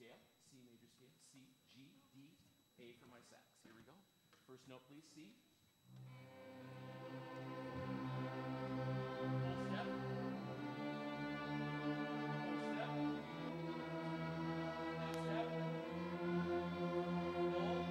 scale, C major scale, C, G, D, A for my sax. Here we go. First note, please, C. Full step. Full step. Half step. Full.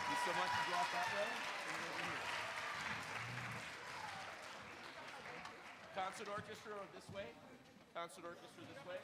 you so much. You go off that way. And over here. Concert orchestra this way. Concert orchestra this way.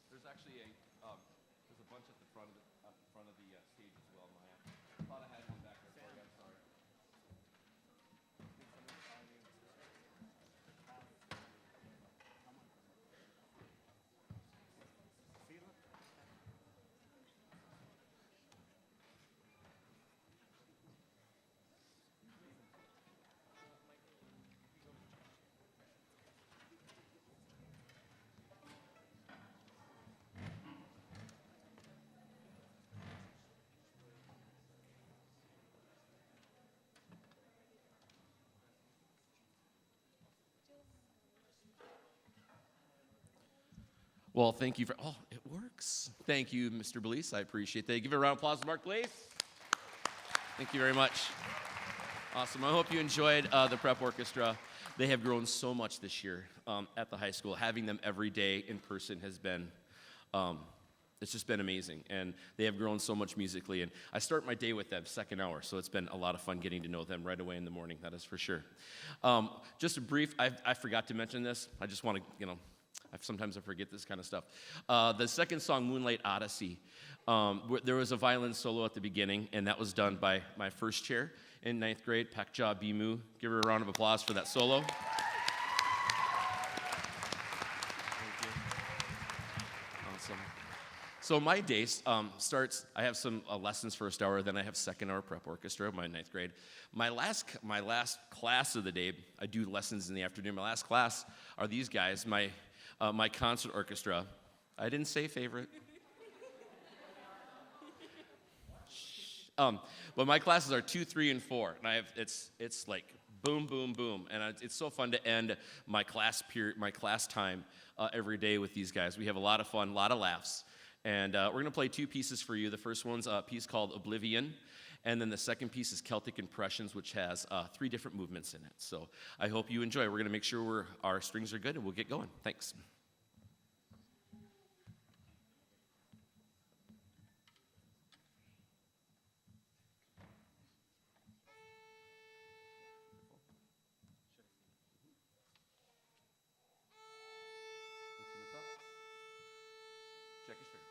There's actually there's a bunch at the front of the stage as well, Maya. I thought I had one back there for you. I'm sorry. Well, thank you for, oh, it works. Thank you, Mr. Blease. I appreciate that. Give a round of applause to Mark Blease. Thank you very much. Awesome. I hope you enjoyed the prep orchestra. They have grown so much this year at the high school. Having them every day in person has been, it's just been amazing. And they have grown so much musically. And I start my day with them second hour, so it's been a lot of fun getting to know them right away in the morning, that is for sure. Just a brief, I forgot to mention this. I just want to, sometimes I forget this kind of stuff. The second song, Moonlight Odyssey, there was a violin solo at the beginning, and that was done by my first chair in 9th grade, Pakja Bimu. Give her a round of applause for that solo. Thank you. Awesome. So my day starts, I have some lessons first hour, then I have second hour prep orchestra, my 9th grade. My last class of the day, I do lessons in the afternoon. My last class are these guys, my concert orchestra. I didn't say favorite. But my classes are 2, 3, and 4, and it's like boom, boom, boom, and it's so fun to end my class time every day with these guys. We have a lot of fun, a lot of laughs, and we're gonna play 2 pieces for you. The first one's a piece called Oblivion, and then the second piece is Celtic Impressions, which has 3 different movements in it. So I hope you enjoy. We're gonna make sure our strings are good, and we'll get going. Thanks. Check your strings.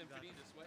Symphony this way.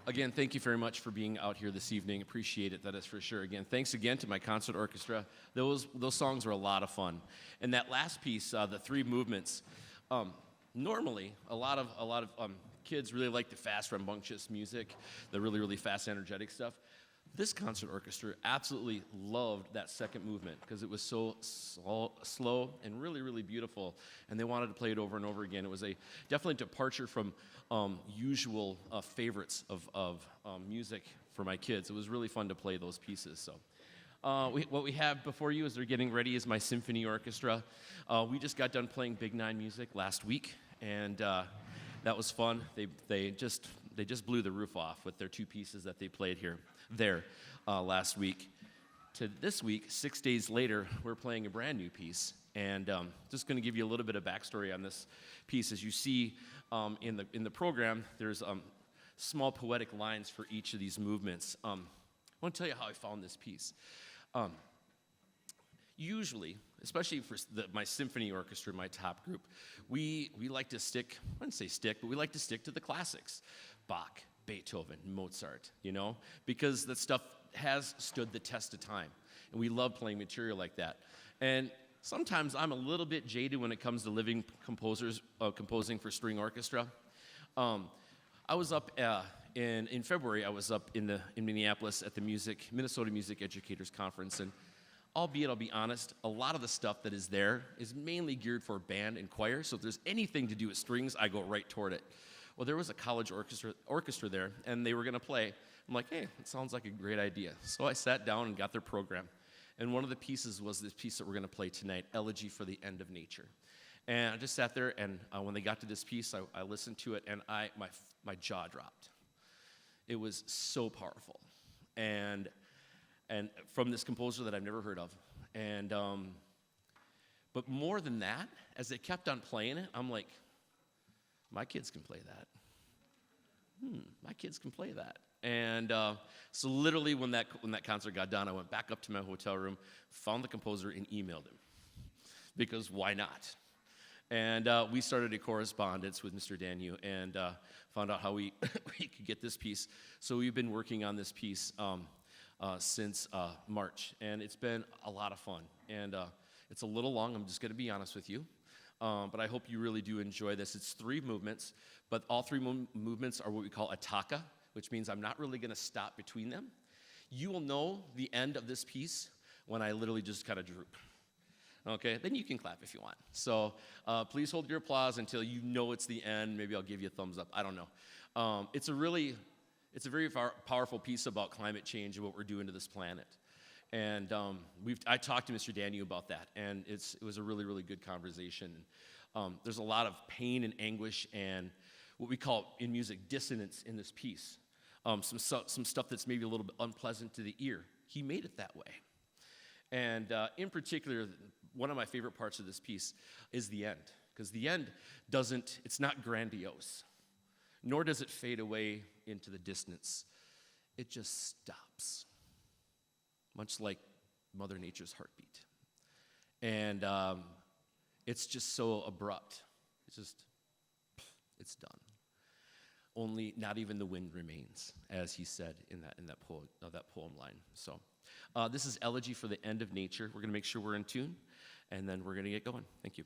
Again, thank you very much for being out here this evening. Appreciate it, that is for sure. Again, thanks again to my concert orchestra. Those songs were a lot of fun. And that last piece, the three movements, normally a lot of kids really like the fast, rambunctious music, the really, really fast, energetic stuff. This concert orchestra absolutely loved that second movement because it was so slow and really, really beautiful, and they wanted to play it over and over again. It was a definitely departure from usual favorites of music for my kids. It was really fun to play those pieces. So, what we have before you as they're getting ready is my symphony orchestra. We just got done playing Big Nine music last week, and that was fun. They just blew the roof off with their two pieces that they played there last week. To this week, 6 days later, we're playing a brand new piece, and just going to give you a little bit of backstory on this piece. As you see in the program, there's small poetic lines for each of these movements. I want to tell you how I found this piece. Usually, especially for my symphony orchestra, my top group, we like to stick, I wouldn't say stick, but we like to stick to the classics. Bach, Beethoven, Mozart, because that stuff has stood the test of time. And we love playing material like that. And sometimes I'm a little bit jaded when it comes to living composers, composing for string orchestra. I was up in February, I was up in Minneapolis at the Minnesota Music Educators Conference, and albeit, I'll be honest, a lot of the stuff that is there is mainly geared for band and choir, so if there's anything to do with strings, I go right toward it. Well, there was a college orchestra there, and they were going to play. I'm like, hey, it sounds like a great idea. So I sat down and got their program, and one of the pieces was this piece that we're going to play tonight, Elegy for the End of Nature. And I just sat there, and when they got to this piece, I listened to it, and my jaw dropped. It was so powerful, and from this composer that I've never heard of. And but more than that, as they kept on playing it, I'm like, my kids can play that. My kids can play that. And so literally when that concert got done, I went back up to my hotel room, found the composer, and emailed him. Because why not? And we started a correspondence with Mr. Danu and found out how we could get this piece. So we've been working on this piece since March, and it's been a lot of fun. And it's a little long, I'm just going to be honest with you. But I hope you really do enjoy this. It's three movements, but all three movements are what we call attacca, which means I'm not really going to stop between them. You will know the end of this piece when I literally just kind of droop. Okay, then you can clap if you want. So please hold your applause until you know it's the end. Maybe I'll give you a thumbs up. I don't know. It's a very powerful piece about climate change and what we're doing to this planet. And I talked to Mr. Danu about that, and it was a really, really good conversation. There's a lot of pain and anguish and what we call in music dissonance in this piece. Some stuff that's maybe a little bit unpleasant to the ear. He made it that way. And in particular, one of my favorite parts of this piece is the end. because the end it's not grandiose, nor does it fade away into the distance. It just stops, much like Mother Nature's heartbeat. And it's just so abrupt. It's done. Only not even the wind remains, as he said in that poem line. So this is Elegy for the End of Nature. We're going to make sure we're in tune, and then we're going to get going. Thank you.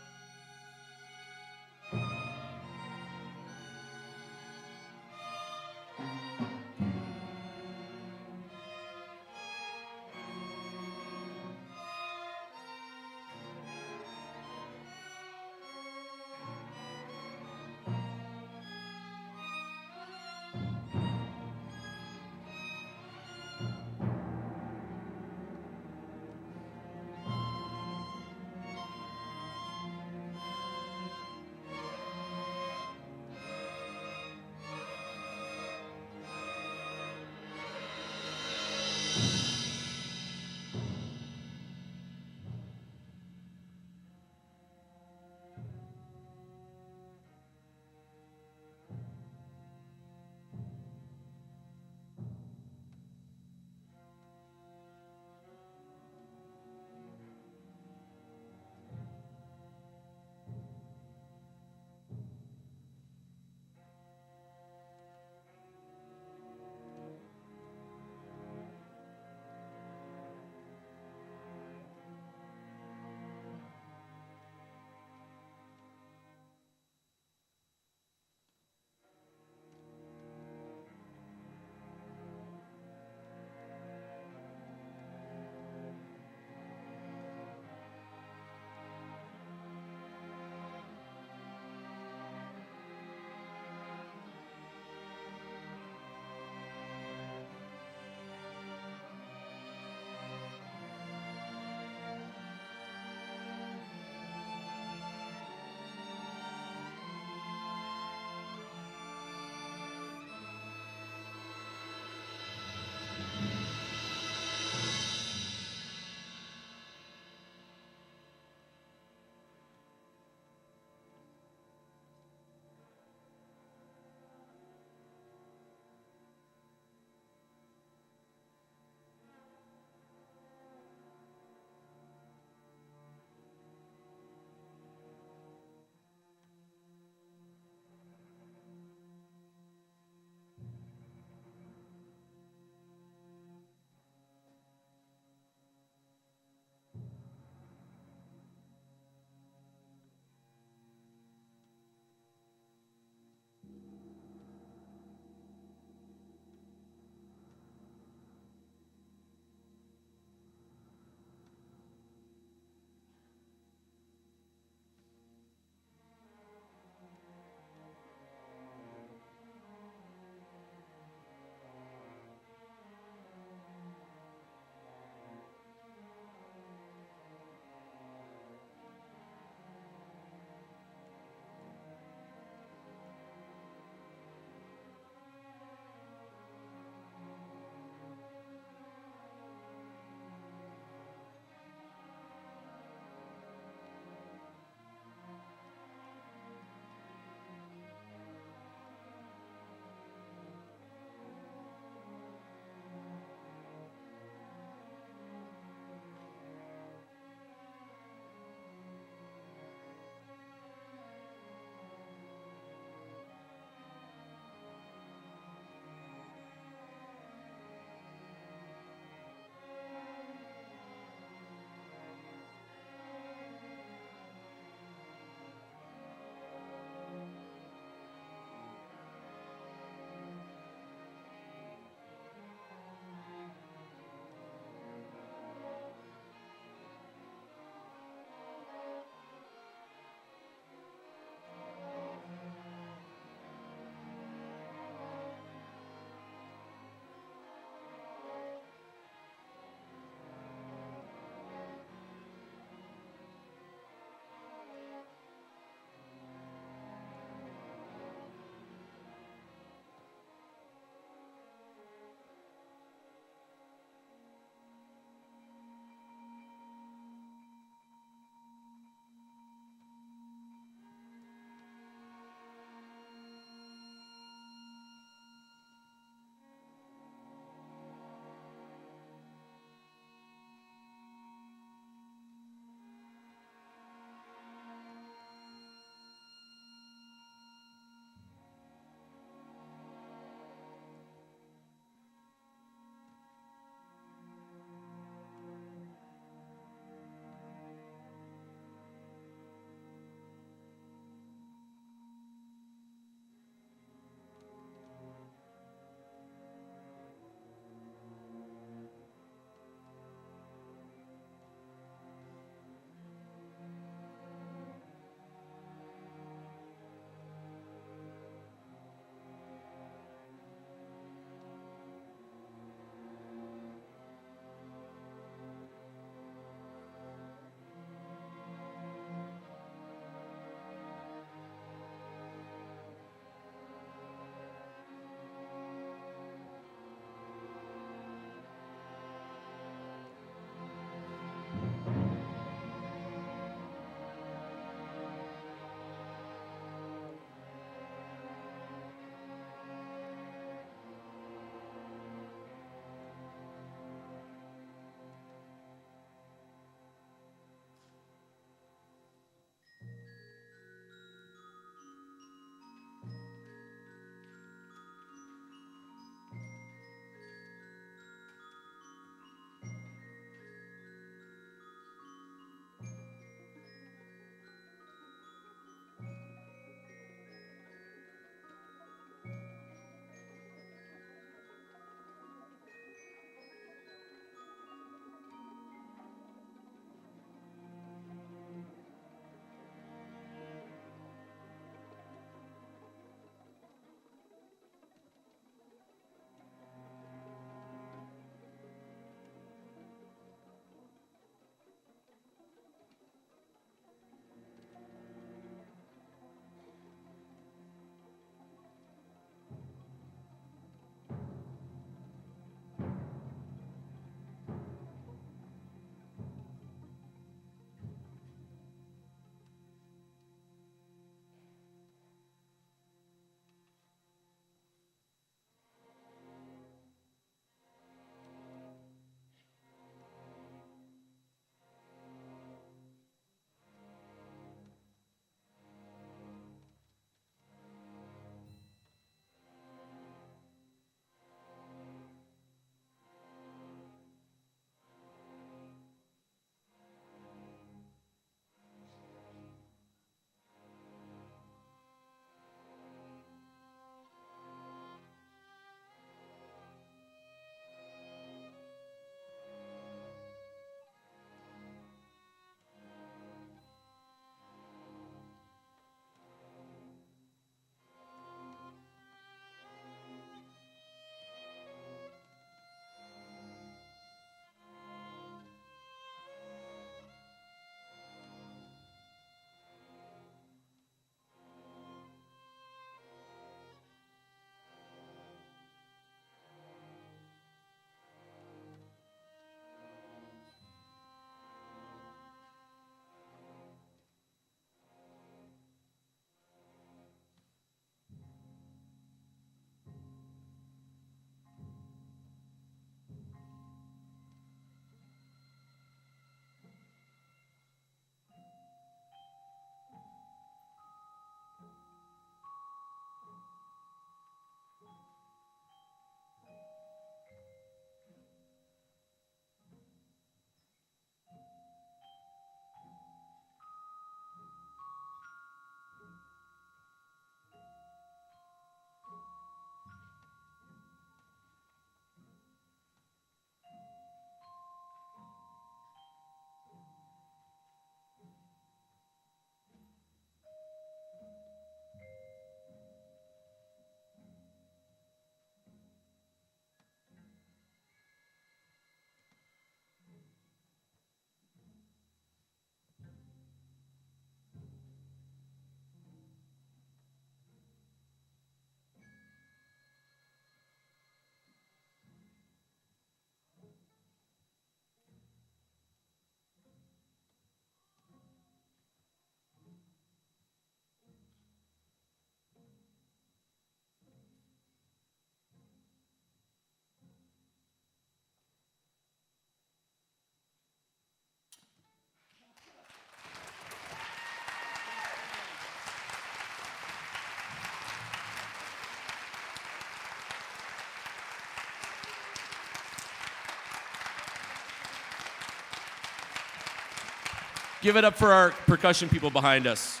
Give it up for our percussion people behind us.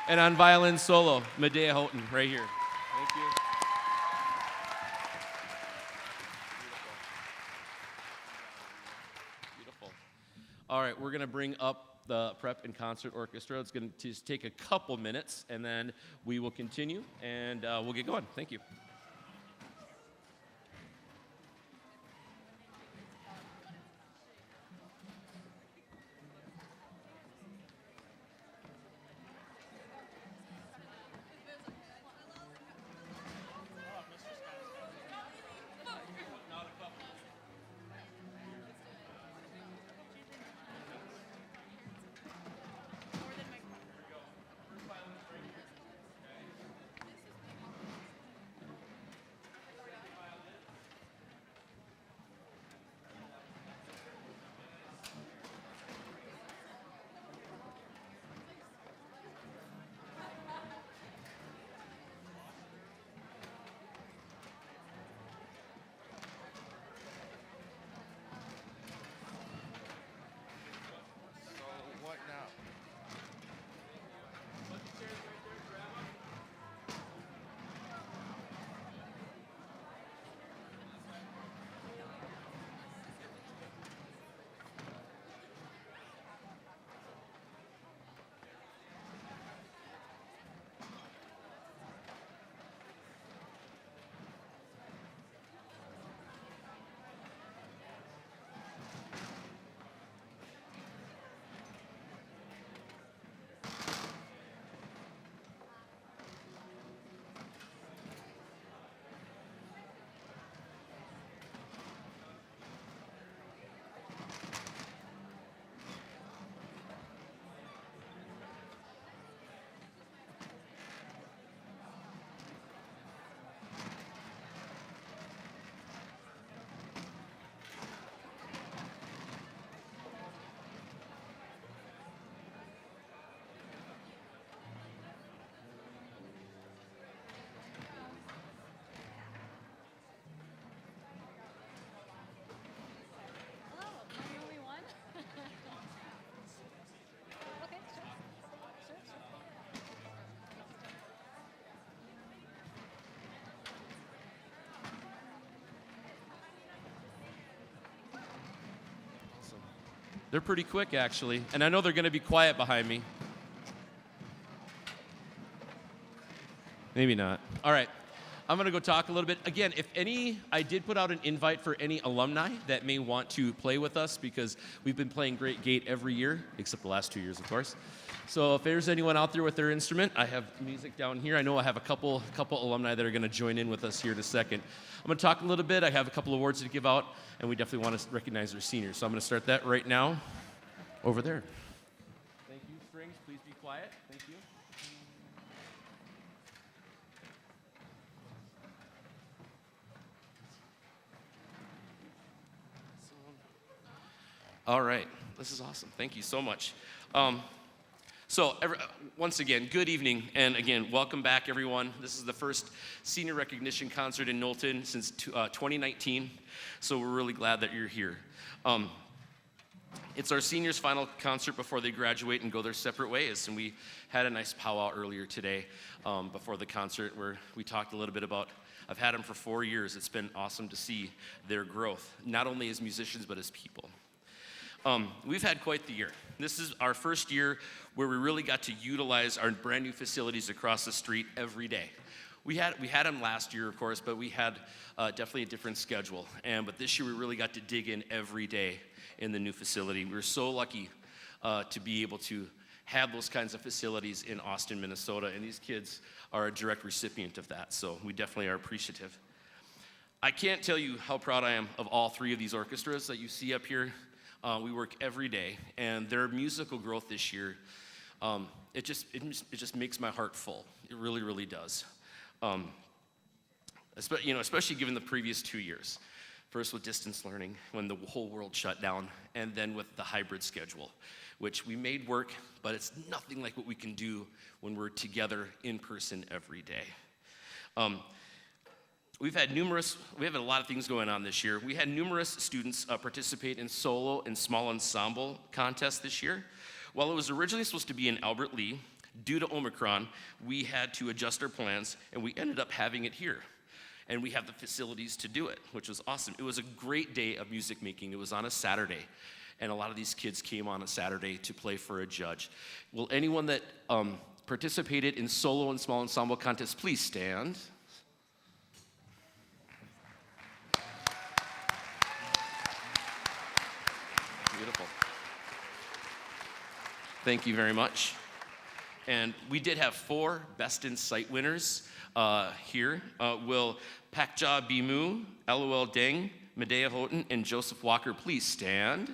And on violin solo, Medea Houghton, right here. Thank you. Beautiful. All right, we're going to bring up the prep and concert orchestra. It's going to just take a couple minutes, and then we will continue, and we'll get going. Thank you. They're pretty quick, actually. And I know they're going to be quiet behind me. Maybe not. All right. I'm going to go talk a little bit. Again, I did put out an invite for any alumni that may want to play with us because we've been playing Great Gate every year, except the last 2 years, of course. So if there's anyone out there with their instrument, I have music down here. I know I have a couple alumni that are going to join in with us here in a second. I'm going to talk a little bit. I have a couple awards to give out, and we definitely want to recognize our seniors. So I'm going to start that right now over there. Thank you, strings. Please be quiet. Thank you. All right. This is awesome. Thank you so much. Once again, good evening, and again, welcome back, everyone. This is the first senior recognition concert in Knowlton since 2019, so we're really glad that you're here. It's our seniors' final concert before they graduate and go their separate ways, and we had a nice powwow earlier today before the concert where we talked a little bit about, I've had them for 4 years. It's been awesome to see their growth, not only as musicians, but as people. We've had quite the year. This is our first year where we really got to utilize our brand new facilities across the street every day. We had them last year, of course, but we had definitely a different schedule. But this year we really got to dig in every day in the new facility. We were so lucky to be able to have those kinds of facilities in Austin, Minnesota, and these kids are a direct recipient of that, so we definitely are appreciative. I can't tell you how proud I am of all three of these orchestras that you see up here. We work every day, and their musical growth this year, it just makes my heart full. It really, really does. Especially given the previous 2 years. First with distance learning, when the whole world shut down, and then with the hybrid schedule, which we made work, but it's nothing like what we can do when we're together in person every day. we have a lot of things going on this year. We had numerous students participate in solo and small ensemble contests this year. While it was originally supposed to be in Albert Lee, due to Omicron, we had to adjust our plans, and we ended up having it here. And we have the facilities to do it, which was awesome. It was a great day of music making. It was on a Saturday, and a lot of these kids came on a Saturday to play for a judge. Will anyone that participated in solo and small ensemble contests please stand? Beautiful. Thank you very much. And we did have 4 Best in Sight winners here. Will Pakja Bimu, LOL Deng, Medea Houghton, and Joseph Walker please stand?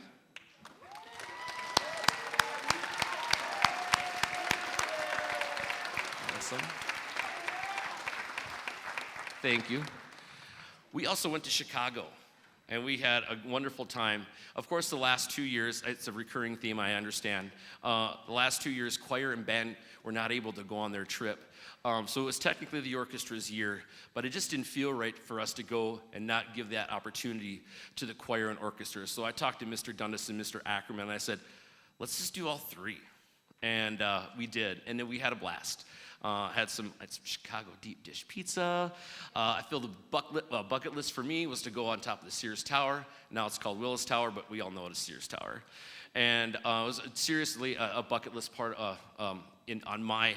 Awesome. Thank you. We also went to Chicago, and we had a wonderful time. Of course, the last 2 years, it's a recurring theme, I understand. The last 2 years, choir and band were not able to go on their trip. So it was technically the orchestra's year, but it just didn't feel right for us to go and not give that opportunity to the choir and orchestra. So I talked to Mr. Dundas and Mr. Ackerman, and I said, let's just do all 3. And we did, and then we had a blast. Had some Chicago deep dish pizza. I filled the bucket list for me was to go on top of the Sears Tower. Now it's called Willis Tower, but we all know it as Sears Tower. And it was seriously a bucket list part in my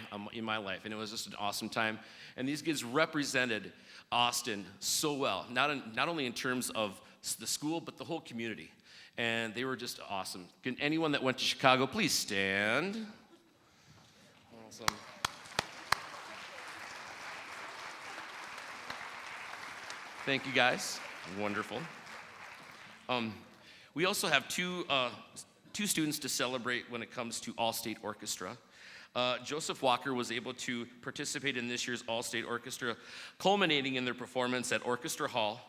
life, and it was just an awesome time. And these kids represented Austin so well, not only in terms of the school, but the whole community. And they were just awesome. Can anyone that went to Chicago please stand? Awesome. Thank you, guys. Wonderful. We also have two students to celebrate when it comes to All-State Orchestra. Joseph Walker was able to participate in this year's All-State Orchestra, culminating in their performance at Orchestra Hall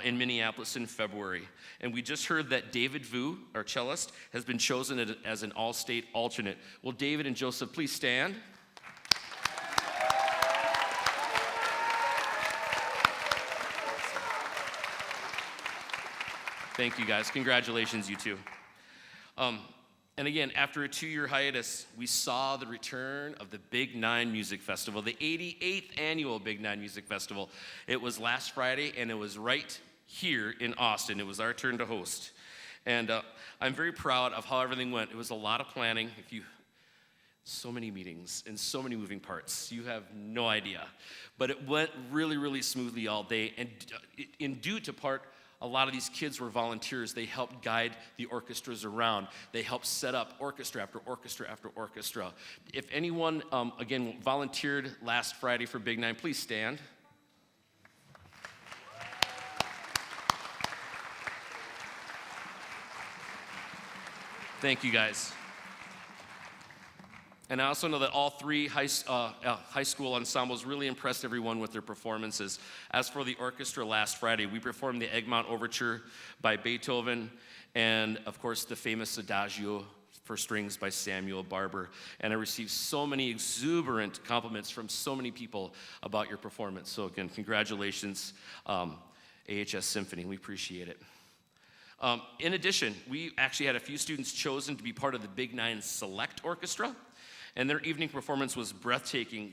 in Minneapolis in February. And we just heard that David Vu, our cellist, has been chosen as an All-State alternate. Will David and Joseph please stand? Thank you, guys. Congratulations, you two. And again, after a 2-year hiatus, we saw the return of the Big 9 Music Festival, the 88th annual Big 9 Music Festival. It was last Friday, and it was right here in Austin. It was our turn to host. And I'm very proud of how everything went. It was a lot of planning. So many meetings and so many moving parts. You have no idea. But it went really, really smoothly all day. And in due to part, a lot of these kids were volunteers. They helped guide the orchestras around. They helped set up orchestra after orchestra after orchestra. If anyone, again, volunteered last Friday for Big 9, please stand. Thank you, guys. And I also know that all 3 high school ensembles really impressed everyone with their performances. As for the orchestra last Friday, we performed the Egmont Overture by Beethoven, and of course the famous Adagio for strings by Samuel Barber. And I received so many exuberant compliments from so many people about your performance. So again, congratulations, AHS Symphony. We appreciate it. In addition, we actually had a few students chosen to be part of the Big 9 Select Orchestra. And their evening performance was breathtaking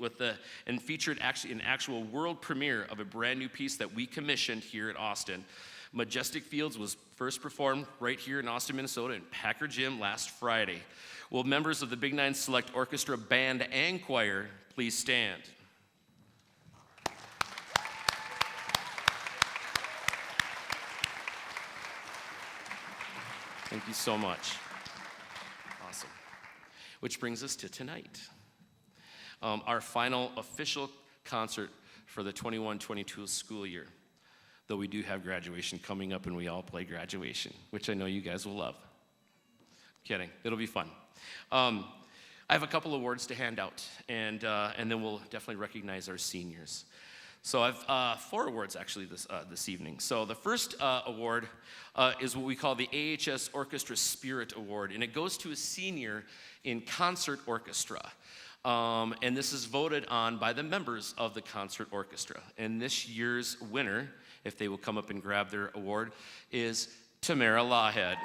and featured actually an actual world premiere of a brand new piece that we commissioned here at Austin. Majestic Fields was first performed right here in Austin, Minnesota in Packer Gym last Friday. Will members of the Big 9 Select Orchestra Band and Choir please stand? Thank you so much. Awesome. Which brings us to tonight. Our final official concert for the 21-22 school year. Though we do have graduation coming up and we all play graduation, which I know you guys will love. Kidding, it'll be fun. I have a couple awards to hand out, and then we'll definitely recognize our seniors. So I have 4 awards actually this evening. So the first award is what we call the AHS Orchestra Spirit Award, and it goes to a senior in concert orchestra. And this is voted on by the members of the concert orchestra. And this year's winner, if they will come up and grab their award, is Tamara Lawhead.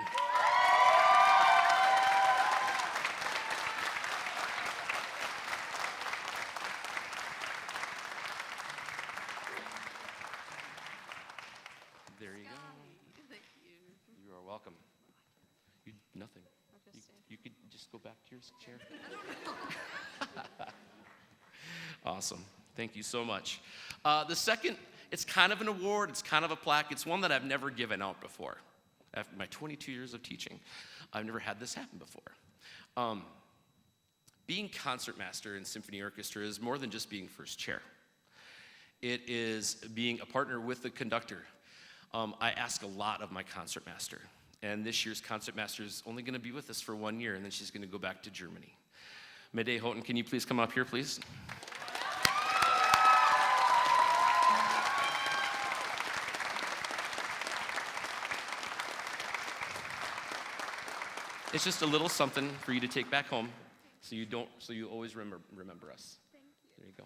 There you go. Thank you. You are welcome. Nothing. You could just go back to your chair. Awesome. Thank you so much. The second, it's kind of an award. It's kind of a plaque. It's one that I've never given out before. After my 22 years of teaching, I've never had this happen before. Being concertmaster in symphony orchestra is more than just being first chair. It is being a partner with the conductor. I ask a lot of my concertmaster. And this year's concertmaster is only going to be with us for 1 year, and then she's going to go back to Germany. Medea Houghton, can you please come up here, please? It's just a little something for you to take back home, so you always remember us. Thank you. There you go.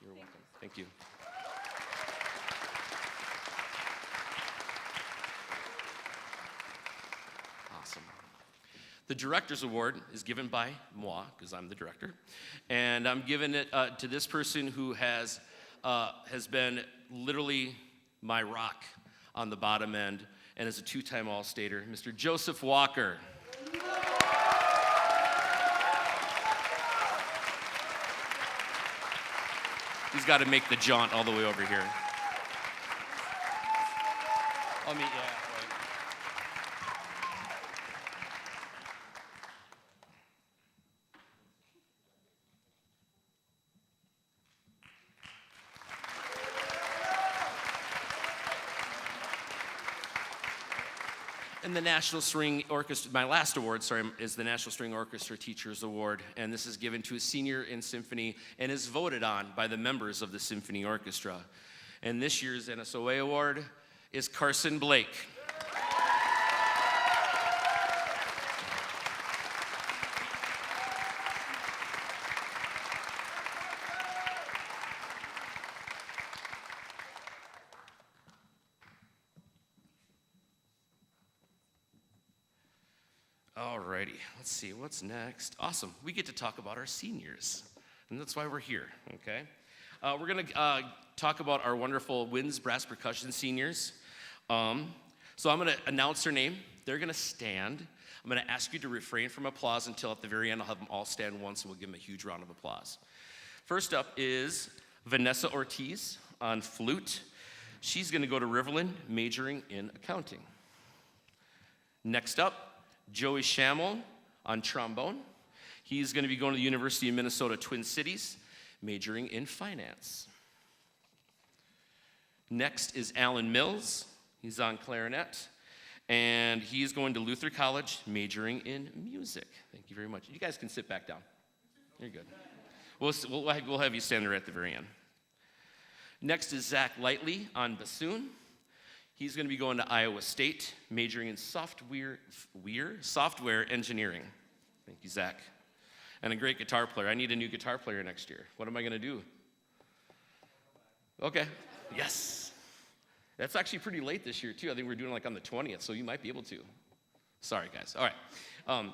You're welcome. Thank you. Awesome. The Director's Award is given by moi, because I'm the director, and I'm giving it to this person who has been literally my rock on the bottom end, and is a two-time All-Stater, Mr. Joseph Walker. He's got to make the jaunt all the way over here. I'll meet you halfway. And the National String Orchestra, my last award, is the National String Orchestra Teachers Award, and this is given to a senior in symphony and is voted on by the members of the symphony orchestra. And this year's NSOA award is Carson Blake. Alrighty, let's see, what's next? Awesome, we get to talk about our seniors, and that's why we're here, okay? We're gonna talk about our wonderful winds brass percussion seniors. So I'm gonna announce their name, they're gonna stand. I'm gonna ask you to refrain from applause until at the very end I'll have them all stand once and we'll give them a huge round of applause. First up is Vanessa Ortiz on flute. She's gonna go to Riverland majoring in accounting. Next up, Joey Schammel on trombone. He's going to be going to the University of Minnesota Twin Cities, majoring in finance. Next is Alan Mills. He's on clarinet. And he's going to Luther College, majoring in music. Thank you very much. You guys can sit back down. You're good. We'll have you stand there at the very end. Next is Zach Lightly on bassoon. He's going to be going to Iowa State, majoring in software engineering. Thank you, Zach. And a great guitar player. I need a new guitar player next year. What am I going to do? Okay. Yes. That's actually pretty late this year, too. I think we're doing like on the 20th, so you might be able to. Sorry, guys. All right.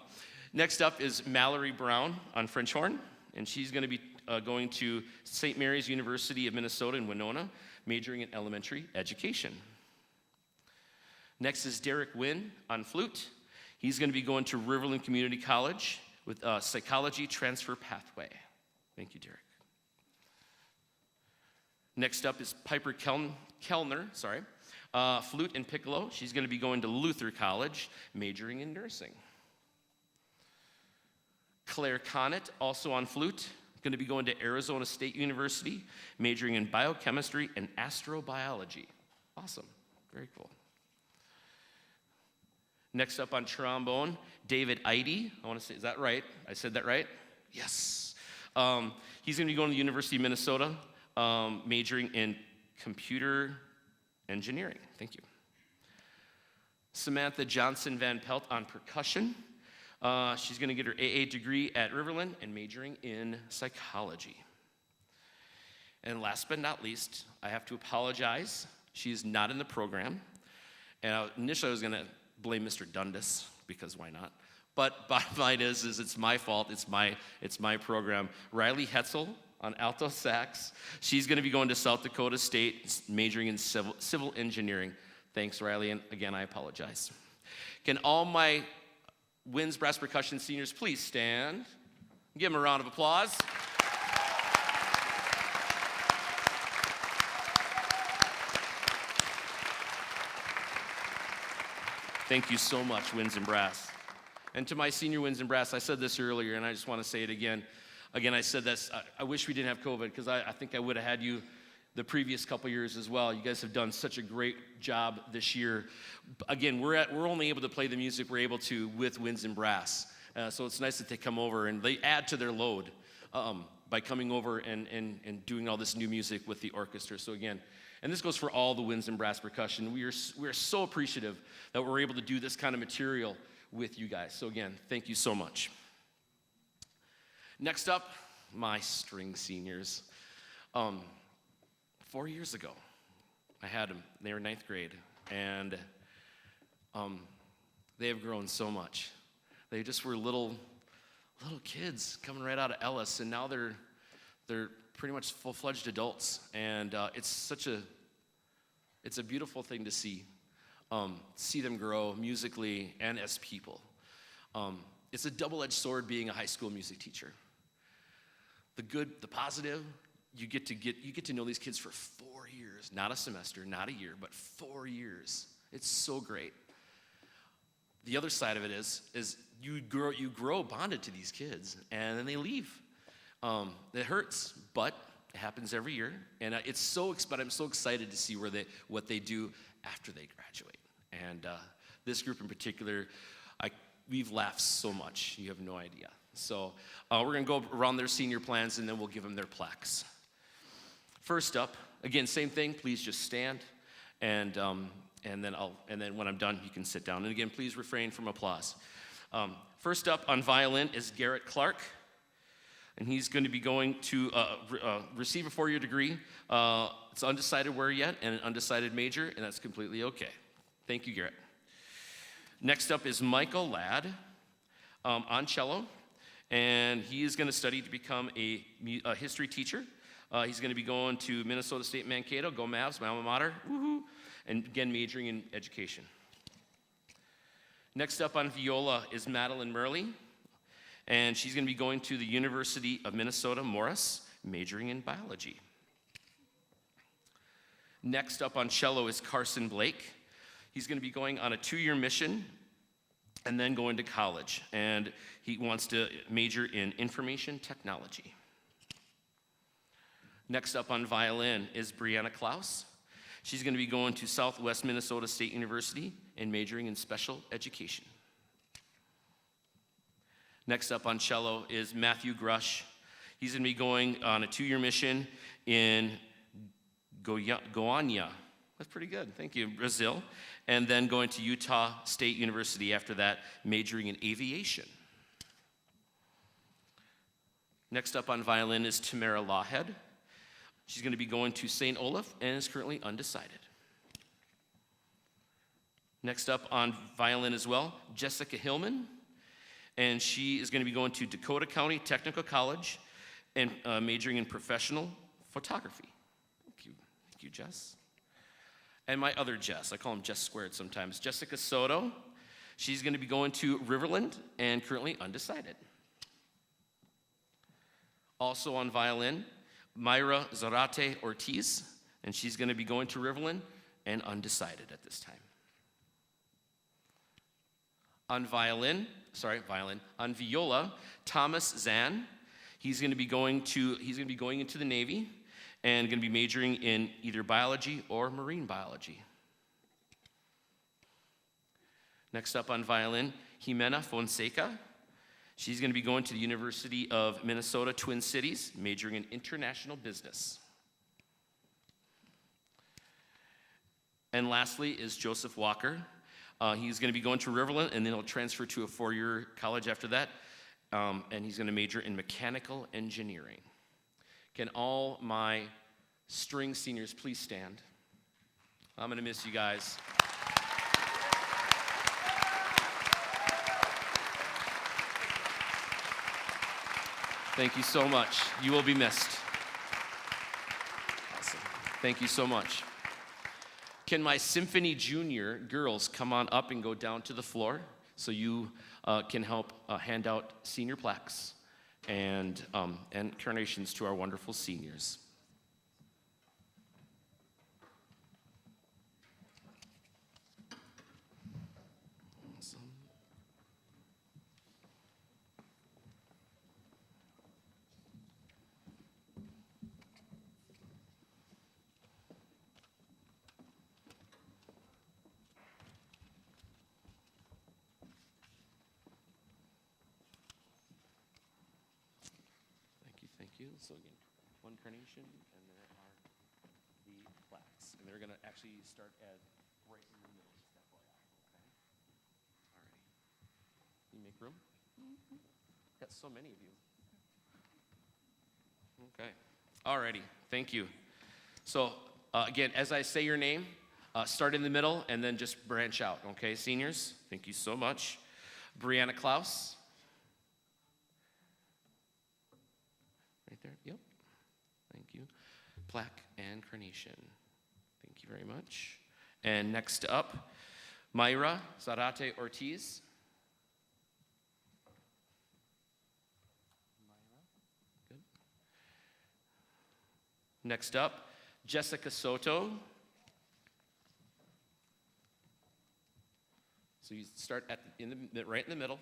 Next up is Mallory Brown on French horn, and she's going to be going to St. Mary's University of Minnesota in Winona, majoring in elementary education. Next is Derek Wynn on flute. He's going to be going to Riverland Community College with a psychology transfer pathway. Thank you, Derek. Next up is Piper Kellner, flute and piccolo. She's going to be going to Luther College, majoring in nursing. Claire Connett, also on flute, going to be going to Arizona State University, majoring in biochemistry and astrobiology. Awesome, very cool. Next up on trombone, David Eide. I want to say, is that right? I said that right? Yes. He's going to be going to the University of Minnesota, majoring in computer engineering. Thank you. Samantha Johnson Van Pelt on percussion. She's going to get her AA degree at Riverland and majoring in psychology. And last but not least, I have to apologize. She is not in the program. And initially I was going to blame Mr. Dundas, because why not? But bottom line is it's my fault. It's my program. Riley Hetzel on alto sax. She's going to be going to South Dakota State, majoring in civil engineering. Thanks, Riley. And again, I apologize. Can all my winds brass percussion seniors please stand? Give them a round of applause. Thank you so much, winds and brass. And to my senior winds and brass, I said this earlier, and I just want to say it again. Again, I said this, I wish we didn't have COVID, because I think I would have had you the previous couple years as well. You guys have done such a great job this year. Again, we're only able to play the music we're able to with winds and brass. So it's nice that they come over and they add to their load by coming over and doing all this new music with the orchestra. So again, and this goes for all the winds and brass percussion. We are so appreciative that we're able to do this kind of material with you guys. So again, thank you so much. Next up, my string seniors. 4 years ago, I had them. They were ninth grade, and they have grown so much. They just were little kids coming right out of Ellis, and now they're pretty much full-fledged adults, and it's a beautiful thing to see them grow musically and as people. It's a double-edged sword being a high school music teacher. The good, the positive, you get to know these kids for 4 years, not a semester, not a year, but 4 years. It's so great. The other side of it is you grow bonded to these kids, and then they leave. It hurts, but it happens every year, and but I'm so excited to see what they do after they graduate. And this group in particular, we've laughed so much, you have no idea. So we're going to go around their senior plans, and then we'll give them their plaques. First up, again, same thing. Please just stand, and then when I'm done, you can sit down. And again, please refrain from applause. First up on violin is Garrett Clark, and he's going to be going to receive a 4-year degree. It's undecided where yet, and an undecided major, and that's completely okay. Thank you, Garrett. Next up is Michael Ladd on cello. And he is going to study to become a history teacher. He's going to be going to Minnesota State Mankato, go Mavs, my alma mater, woohoo, and again majoring in education. Next up on viola is Madeline Murley, and she's going to be going to the University of Minnesota Morris, majoring in biology. Next up on cello is Carson Blake. He's going to be going on a 2-year mission and then going to college, and he wants to major in information technology. Next up on violin is Brianna Klaus. She's going to be going to Southwest Minnesota State University and majoring in special education. Next up on cello is Matthew Grush. He's going to be going on a 2-year mission in Goiânia. That's pretty good, thank you, Brazil. And then going to Utah State University after that, majoring in aviation. Next up on violin is Tamara Lawhead. She's going to be going to St. Olaf and is currently undecided. Next up on violin as well, Jessica Hillman. And she is going to be going to Dakota County Technical College and majoring in professional photography. Thank you, Jess. And my other Jess, I call him Jess squared sometimes, Jessica Soto. She's going to be going to Riverland and currently undecided. Also on violin, Myra Zarate Ortiz, and she's going to be going to Riverland and undecided at this time. On on viola, Thomas Zahn. He's going to be going into the Navy and going to be majoring in either biology or marine biology. Next up on violin, Jimena Fonseca. She's going to be going to the University of Minnesota Twin Cities, majoring in international business. And lastly is Joseph Walker. He's going to be going to Riverland, and then he'll transfer to a 4-year college after that, and he's going to major in mechanical engineering. Can all my string seniors please stand? I'm going to miss you guys. Thank you so much. You will be missed. Awesome. Thank you so much. Can my Symphony Junior girls come on up and go down to the floor so you can help hand out senior plaques and carnations to our wonderful seniors. Awesome. Thank you. So again, one carnation, and there are the plaques. And they're going to actually start at right in the middle, just FYI. Okay? All right. Can you make room? Mm-hmm. Got so many of you. Okay. All righty. Thank you. So again, as I say your name, start in the middle and then just branch out. Okay, seniors? Thank you so much. Brianna Klaus. Right there. Yep. Thank you. Plaque and carnation. Thank you very much. And next up, Mayra Zarate Ortiz. Good. Next up, Jessica Soto. So you start right in the middle.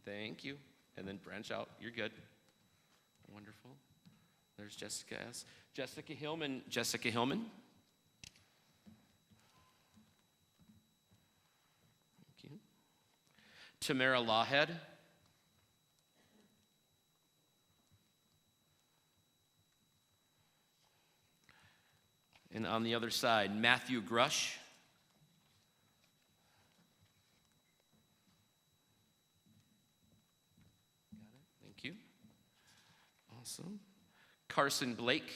Thank you. And then branch out. You're good. Wonderful. There's Jessica S. Jessica Hillman. Jessica Hillman. Thank you. Tamara Lawhead. And on the other side, Matthew Grush. Got it. Thank you. Awesome. Carson Blake.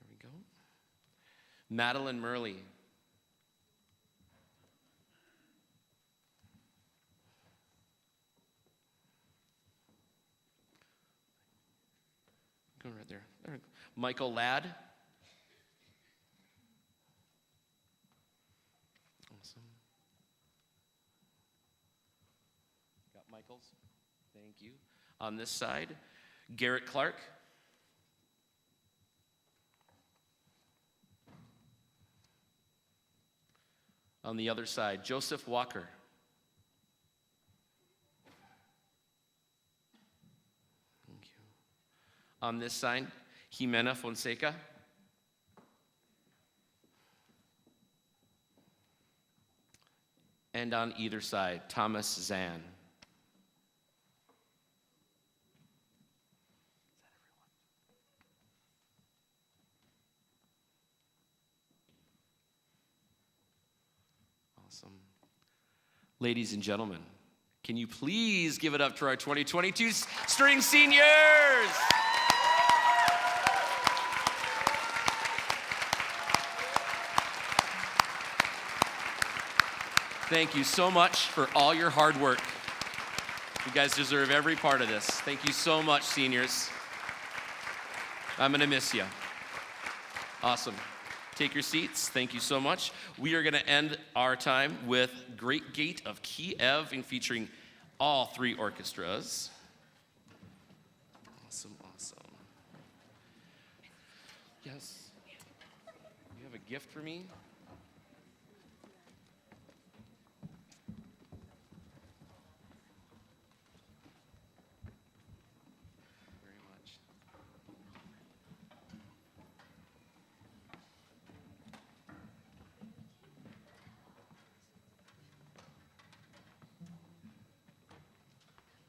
There we go. Madeline Murley. Go right there. There we go. Michael Ladd. Awesome. Got Michaels. Thank you. On this side, Garrett Clark. On the other side, Joseph Walker. Thank you. On this side, Jimena Fonseca. And on either side, Thomas Zan. Awesome. Ladies and gentlemen, can you please give it up to our 2022 string seniors? Thank you so much for all your hard work. You guys deserve every part of this. Thank you so much, seniors. I'm going to miss you. Awesome. Take your seats. Thank you so much. We are going to end our time with Great Gate of Kiev, and featuring all 3 orchestras. Awesome, awesome. Yes. You have a gift for me?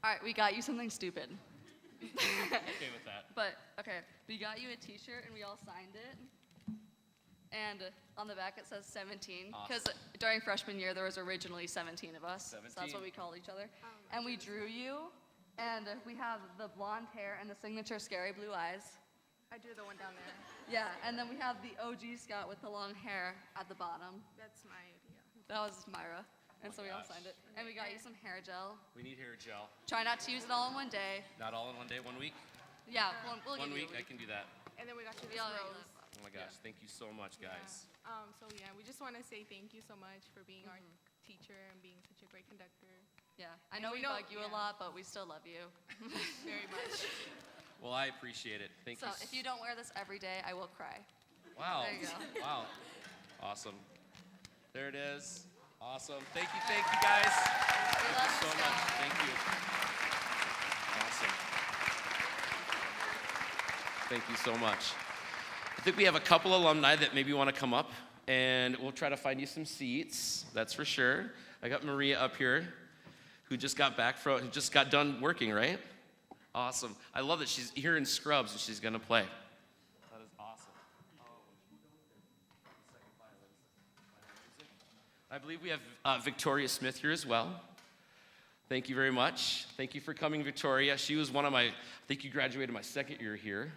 All right, we got you something stupid. Okay with that. But, okay, we got you a t-shirt and we all signed it. And on the back it says 17. Because during freshman year there was originally 17 of us. 17. So that's what we called each other. And we drew you. And we have the blonde hair and the signature scary blue eyes. I drew the one down there. Yeah, and then we have the OG Scout with the long hair at the bottom. That's my idea. That was Myra. And Oh so my we all gosh. signed it. And we got you some hair gel. We need hair gel. Try not to use it all in one day. Not all in one day, 1 week? Yeah, we'll One give you week, a I can do that. And then we got you We this all rose. Oh my gosh, thank you so much, guys. So yeah, we just want to say thank you so much for being our teacher and being such a great conductor. Yeah, I And know we we know- bug you a yeah. lot, but we still love you. Very much. Well, I appreciate it. Thank So you. if you don't wear this every day, I will cry. Wow. There you go. Wow. Awesome. There it is. Awesome. Thank you, guys. We love So you, much. Scout. Thank you. Awesome. Thank you so much. I think we have a couple alumni that maybe want to come up, and we'll try to find you some seats. That's for sure. I got Maria up here, who just got done working, right? Awesome. I love that she's here in scrubs and she's gonna play. That is awesome. I believe we have Victoria Smith here as well. Thank you very much. Thank you for coming, Victoria. She was one of I think you graduated my second year here.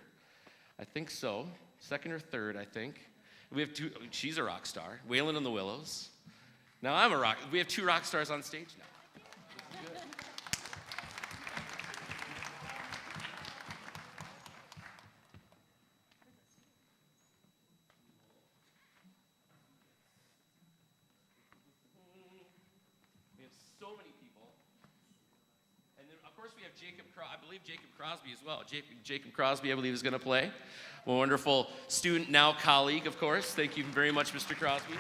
I think so. Second or third, I think. We have two, she's a rock star. Waylon and the Willows. Now I'm a rock, we have two rock stars on stage now. Good. We have so many people. And then, of course, we have I believe Jacob Crosby as well. Jacob Crosby, I believe, is going to play. A wonderful student, now colleague, of course. Thank you very much, Mr. Crosby. I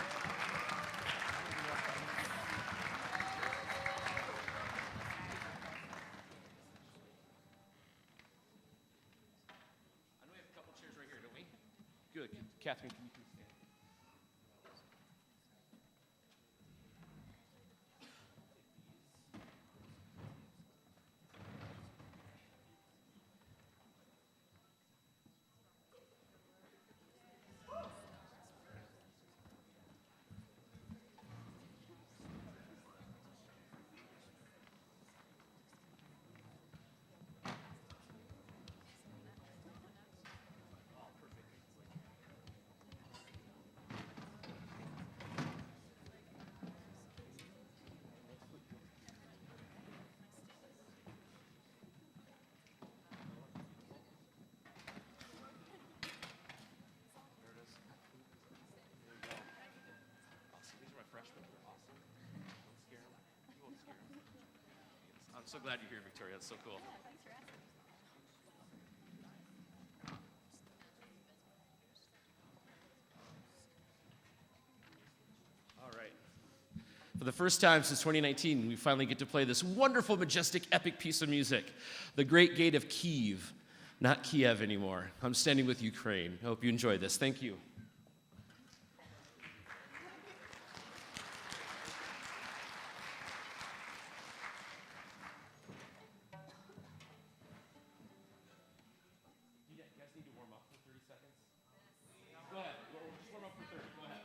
know we have a couple chairs right here, don't we? Good. Catherine, can you please stand? I'm so glad you're here, Victoria. That's so cool. All right. For the first time since 2019, we finally get to play this wonderful, majestic, epic piece of music, The Great Gate of Kiev. Not Kiev anymore. I'm standing with Ukraine. I hope you enjoy this. Thank you. You guys need to warm up for 30 seconds? Go ahead. Just warm up for 30. Go ahead.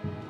you.